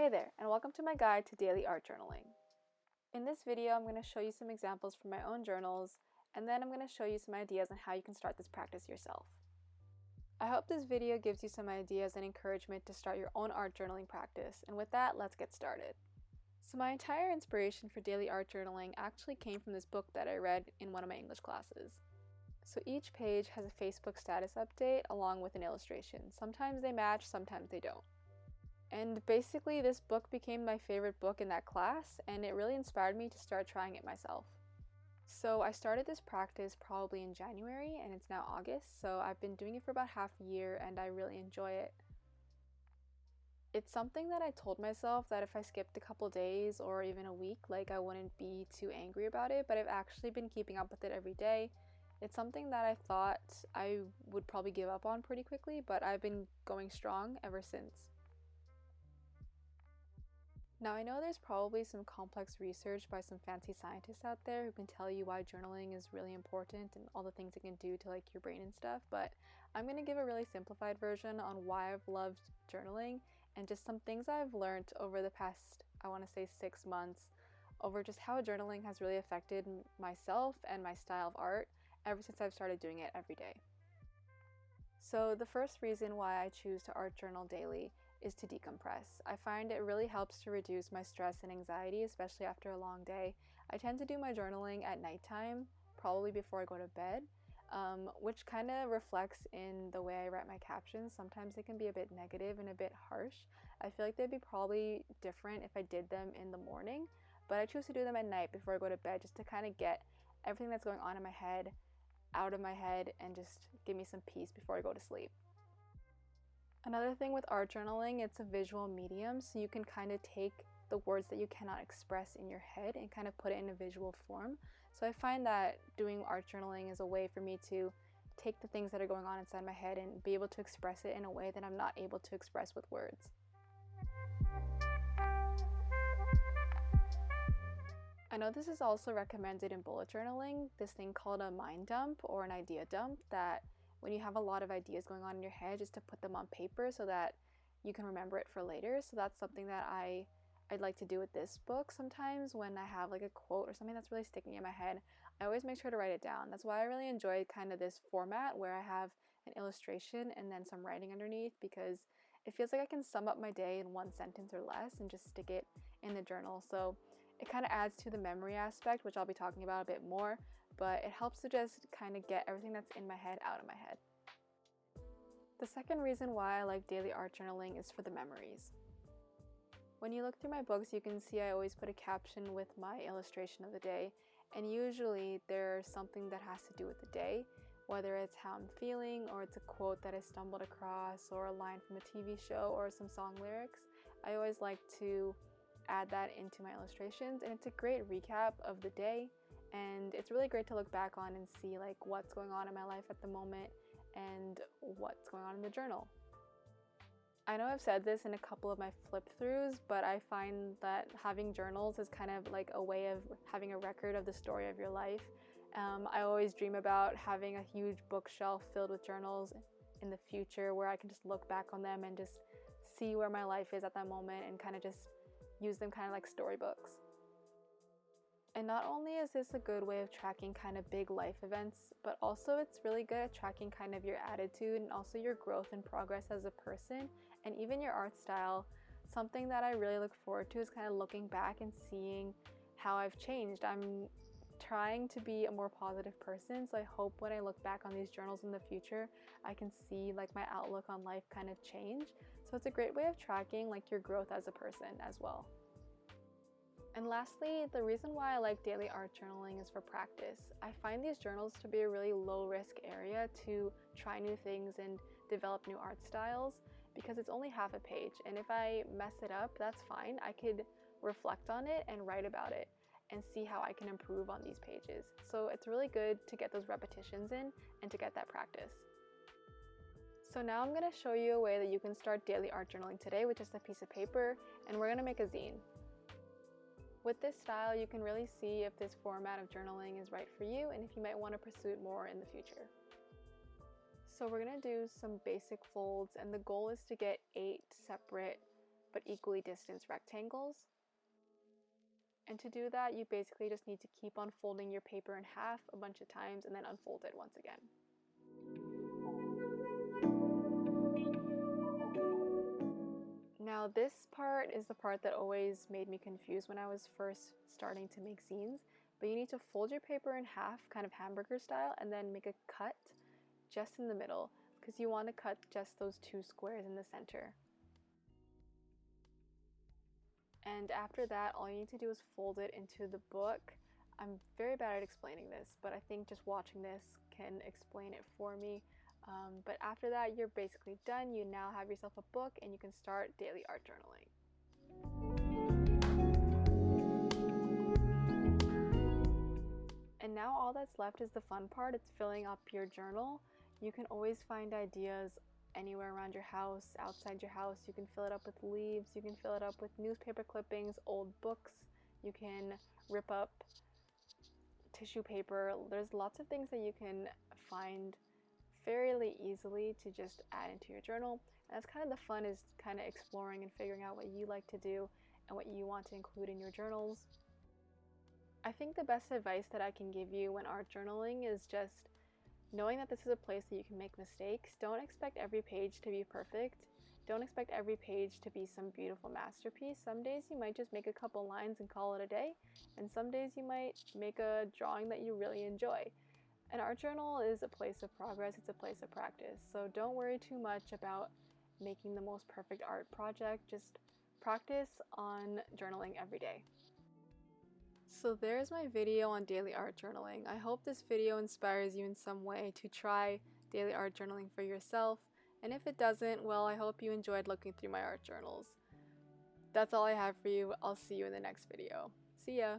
Hey there, and welcome to my guide to daily art journaling. In this video, I'm going to show you some examples from my own journals, and then I'm going to show you some ideas on how you can start this practice yourself. I hope this video gives you some ideas and encouragement to start your own art journaling practice, and with that, let's get started. So my entire inspiration for daily art journaling actually came from this book that I read in one of my English classes. So each page has a Facebook status update along with an illustration. Sometimes they match, sometimes they don't. And basically, this book became my favorite book in that class, and it really inspired me to start trying it myself. So I started this practice probably in January, and it's now August, so I've been doing it for about half a year, and I really enjoy it. It's something that I told myself that if I skipped a couple days or even a week, I wouldn't be too angry about it, but I've actually been keeping up with it every day. It's something that I thought I would probably give up on pretty quickly, but I've been going strong ever since. Now, I know there's probably some complex research by some fancy scientists out there who can tell you why journaling is really important and all the things it can do to your brain and stuff, but I'm going to give a really simplified version on why I've loved journaling and just some things I've learned over the past, I want to say 6 months, over just how journaling has really affected myself and my style of art ever since I've started doing it every day. So the first reason why I choose to art journal daily is to decompress. I find it really helps to reduce my stress and anxiety, especially after a long day. I tend to do my journaling at nighttime, probably before I go to bed, which kind of reflects in the way I write my captions. Sometimes they can be a bit negative and a bit harsh. I feel like they'd be probably different if I did them in the morning, but I choose to do them at night before I go to bed just to kind of get everything that's going on in my head out of my head and just give me some peace before I go to sleep. Another thing with art journaling, it's a visual medium, so you can kind of take the words that you cannot express in your head and kind of put it in a visual form. So I find that doing art journaling is a way for me to take the things that are going on inside my head and be able to express it in a way that I'm not able to express with words. I know this is also recommended in bullet journaling, this thing called a mind dump or an idea dump, that when you have a lot of ideas going on in your head, just to put them on paper so that you can remember it for later. So that's something that I'd like to do with this book sometimes when I have a quote or something that's really sticking in my head. I always make sure to write it down. That's why I really enjoy kind of this format where I have an illustration and then some writing underneath, because it feels like I can sum up my day in one sentence or less and just stick it in the journal. So it kind of adds to the memory aspect, which I'll be talking about a bit more, but it helps to just kind of get everything that's in my head out of my head. The second reason why I like daily art journaling is for the memories. When you look through my books, you can see I always put a caption with my illustration of the day, and usually there's something that has to do with the day, whether it's how I'm feeling or it's a quote that I stumbled across or a line from a TV show or some song lyrics. I always like to add that into my illustrations, and it's a great recap of the day, and it's really great to look back on and see what's going on in my life at the moment and what's going on in the journal. I know I've said this in a couple of my flip throughs, but I find that having journals is kind of like a way of having a record of the story of your life. I always dream about having a huge bookshelf filled with journals in the future where I can just look back on them and just see where my life is at that moment and kind of just use them kind of like storybooks. And not only is this a good way of tracking kind of big life events, but also it's really good at tracking kind of your attitude and also your growth and progress as a person and even your art style. Something that I really look forward to is kind of looking back and seeing how I've changed. I'm trying to be a more positive person, so I hope when I look back on these journals in the future, I can see my outlook on life kind of change. So it's a great way of tracking your growth as a person as well. And lastly, the reason why I like daily art journaling is for practice. I find these journals to be a really low-risk area to try new things and develop new art styles because it's only half a page, and if I mess it up, that's fine. I could reflect on it and write about it and see how I can improve on these pages. So it's really good to get those repetitions in and to get that practice. So now I'm going to show you a way that you can start daily art journaling today with just a piece of paper, and we're going to make a zine. With this style, you can really see if this format of journaling is right for you and if you might want to pursue it more in the future. So we're going to do some basic folds, and the goal is to get 8 separate but equally distanced rectangles. And to do that, you basically just need to keep on folding your paper in half a bunch of times and then unfold it once again. Now this part is the part that always made me confused when I was first starting to make zines, but you need to fold your paper in half, kind of hamburger style, and then make a cut just in the middle, because you want to cut just those 2 squares in the center. And after that, all you need to do is fold it into the book. I'm very bad at explaining this, but I think just watching this can explain it for me. But after that, you're basically done. You now have yourself a book and you can start daily art journaling. And now all that's left is the fun part. It's filling up your journal. You can always find ideas anywhere around your house, outside your house. You can fill it up with leaves, you can fill it up with newspaper clippings, old books, you can rip up tissue paper. There's lots of things that you can find fairly easily to just add into your journal. And that's kind of the fun, is kind of exploring and figuring out what you like to do and what you want to include in your journals. I think the best advice that I can give you when art journaling is just knowing that this is a place that you can make mistakes. Don't expect every page to be perfect. Don't expect every page to be some beautiful masterpiece. Some days you might just make a couple lines and call it a day, and some days you might make a drawing that you really enjoy. An art journal is a place of progress, it's a place of practice. So don't worry too much about making the most perfect art project. Just practice on journaling every day. So there's my video on daily art journaling. I hope this video inspires you in some way to try daily art journaling for yourself. And if it doesn't, well, I hope you enjoyed looking through my art journals. That's all I have for you. I'll see you in the next video. See ya!